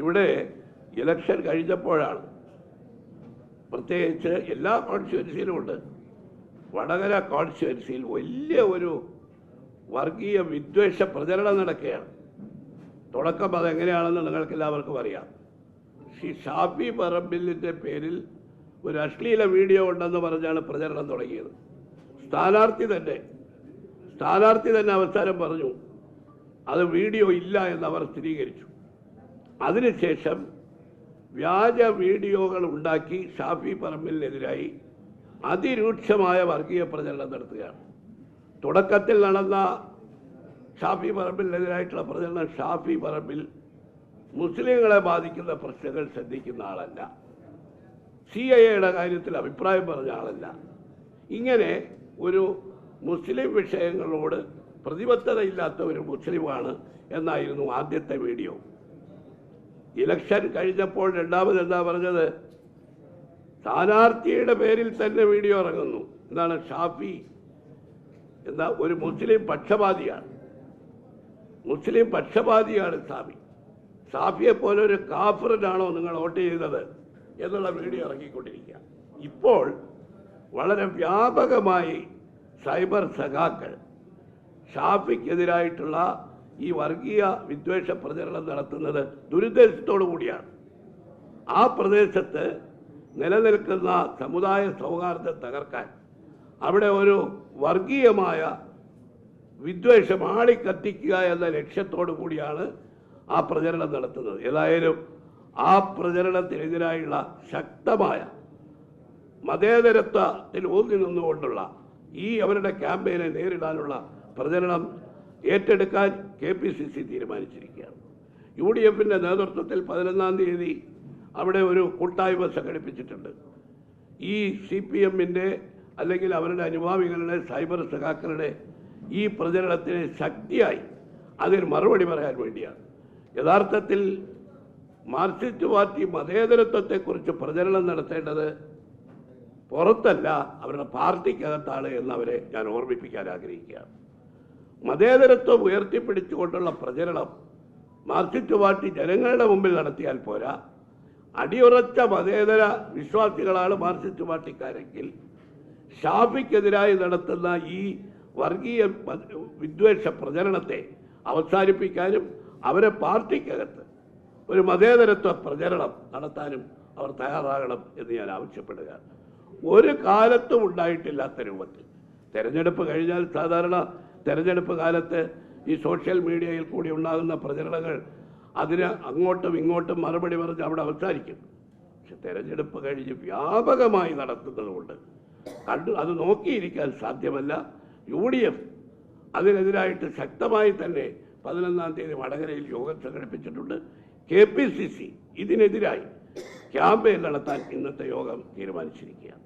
ഇവിടെ ഇലക്ഷൻ കഴിഞ്ഞപ്പോഴാണ്, പ്രത്യേകിച്ച് എല്ലാ കോൺസ്റ്റിറ്റ്യുവൻസിയിലും ഉണ്ട്, വടകര കോൺസ്റ്റിറ്റ്യുവൻസിയിൽ വലിയ ഒരു വർഗീയ വിദ്വേഷ പ്രചരണം നടക്കുകയാണ്. തുടക്കം അതെങ്ങനെയാണെന്ന് നിങ്ങൾക്ക് എല്ലാവർക്കും അറിയാം. ശ്രീ ഷാഫി പറമ്പിലിൻ്റെ പേരിൽ ഒരു അശ്ലീല വീഡിയോ ഉണ്ടെന്ന് പറഞ്ഞാണ് പ്രചരണം തുടങ്ങിയത്. സ്ഥാനാർത്ഥി തന്നെ അവസാനം പറഞ്ഞു അത് വീഡിയോ ഇല്ല എന്നവർ സ്ഥിരീകരിച്ചു. അതിനുശേഷം വ്യാജ വീഡിയോകൾ ഉണ്ടാക്കി ഷാഫി പറമ്പിലിനെതിരായി അതിരൂക്ഷമായ വർഗീയ പ്രചരണം നടത്തുകയാണ്. തുടക്കത്തിൽ നടന്ന ഷാഫി പറമ്പിലിനെതിരായിട്ടുള്ള പ്രചരണം, ഷാഫി പറമ്പിൽ മുസ്ലിങ്ങളെ ബാധിക്കുന്ന പ്രശ്നങ്ങൾ ശ്രദ്ധിക്കുന്ന ആളല്ല, CIAയുടെ കാര്യത്തിൽ അഭിപ്രായം പറഞ്ഞ ആളല്ല, ഇങ്ങനെ ഒരു മുസ്ലിം വിഷയങ്ങളോട് പ്രതിബദ്ധതയില്ലാത്ത ഒരു മുസ്ലിമാണ് എന്നായിരുന്നു ആദ്യത്തെ വീഡിയോ. ഇലക്ഷൻ കഴിഞ്ഞപ്പോൾ രണ്ടാമത് എന്താ പറഞ്ഞത്? സ്ഥാനാർത്ഥിയുടെ പേരിൽ തന്നെ വീഡിയോ ഇറങ്ങുന്നു. എന്താണ്? ഷാഫി എന്താ ഒരു മുസ്ലിം പക്ഷപാതിയാണ്, ഷാഫിയെ പോലെ ഒരു കാഫിറിനാണോ നിങ്ങൾ വോട്ട് ചെയ്തത് എന്നുള്ള വീഡിയോ ഇറങ്ങിക്കൊണ്ടിരിക്കുക. ഇപ്പോൾ വളരെ വ്യാപകമായി സൈബർ സഖാക്കൾ ഷാഫിക്കെതിരായിട്ടുള്ള ഈ വർഗീയ വിദ്വേഷ പ്രചരണം നടത്തുന്നത് ദുരുദ്ദേശത്തോടു കൂടിയാണ്. ആ പ്രദേശത്ത് നിലനിൽക്കുന്ന സമുദായ സൗഹാർദ്ദം തകർക്കാൻ, അവിടെ ഒരു വർഗീയമായ വിദ്വേഷം ആളിക്കത്തിക്കുക എന്ന ലക്ഷ്യത്തോടു കൂടിയാണ് ആ പ്രചരണം നടത്തുന്നത്. ഏതായാലും ആ പ്രചരണത്തിനെതിരായുള്ള ശക്തമായ മതേതരത്വത്തിൽ ഊന്നി നിന്നുകൊണ്ടുള്ള ഈ അവരുടെ ക്യാമ്പയിനെ നേരിടാനുള്ള പ്രചരണം ഏറ്റെടുക്കാൻ KPCC തീരുമാനിച്ചിരിക്കുകയാണ്. UDFിൻ്റെ നേതൃത്വത്തിൽ 11-ാം തീയതി അവിടെ ഒരു കൂട്ടായ്മ സംഘടിപ്പിച്ചിട്ടുണ്ട്. ഈ CPMൻ്റെ അല്ലെങ്കിൽ അവരുടെ അനുഭാവികളുടെ സൈബർ സഖാക്കളുടെ ഈ പ്രചരണത്തിന് ശക്തിയായി അതിന് മറുപടി പറയാൻ വേണ്ടിയാണ്. യഥാർത്ഥത്തിൽ മാർക്സിസ്റ്റ് പാർട്ടി മതേതരത്വത്തെക്കുറിച്ച് പ്രചരണം നടത്തേണ്ടത് പുറത്തല്ല, അവരുടെ പാർട്ടിക്കകത്താണ് എന്നവരെ ഞാൻ ഓർമ്മിപ്പിക്കാൻ ആഗ്രഹിക്കുകയാണ്. മതേതരത്വം ഉയർത്തിപ്പിടിച്ചുകൊണ്ടുള്ള പ്രചരണം മാർക്സിസ്റ്റ് പാർട്ടി ജനങ്ങളുടെ മുമ്പിൽ നടത്തിയാൽ പോരാ. അടിയുറച്ച മതേതര വിശ്വാസികളാണ് മാർക്സിസ്റ്റ് പാർട്ടിക്കാരെങ്കിൽ ഷാഫിക്കെതിരായി നടത്തുന്ന ഈ വർഗീയ വിദ്വേഷ പ്രചരണത്തെ അവസാനിപ്പിക്കാനും അവരെ പാർട്ടിക്കകത്ത് ഒരു മതേതരത്വ പ്രചരണം നടത്താനും അവർ തയ്യാറാകണം എന്ന് ഞാൻ ആവശ്യപ്പെടുകയാണ്. ഒരു കാലത്തും ഉണ്ടായിട്ടില്ലാത്ത രൂപത്തിൽ തെരഞ്ഞെടുപ്പ് കഴിഞ്ഞാൽ സാധാരണ തെരഞ്ഞെടുപ്പ് കാലത്ത് ഈ സോഷ്യൽ മീഡിയയിൽ കൂടി ഉണ്ടാകുന്ന പ്രചരണങ്ങൾ അതിന് അങ്ങോട്ടും ഇങ്ങോട്ടും മറുപടി പറഞ്ഞ് അവിടെ അവസാനിക്കും. പക്ഷെ തെരഞ്ഞെടുപ്പ് കഴിഞ്ഞ് വ്യാപകമായി നടത്തുന്നതുകൊണ്ട് അത് നോക്കിയിരിക്കാൻ സാധ്യമല്ല. UDF അതിനെതിരായിട്ട് ശക്തമായി തന്നെ 11-ാം തീയതി വടകരയിൽ യോഗം സംഘടിപ്പിച്ചിട്ടുണ്ട്. KPCC ഇതിനെതിരായി ക്യാമ്പയിൻ നടത്താൻ ഇന്നത്തെ യോഗം തീരുമാനിച്ചിരിക്കുകയാണ്.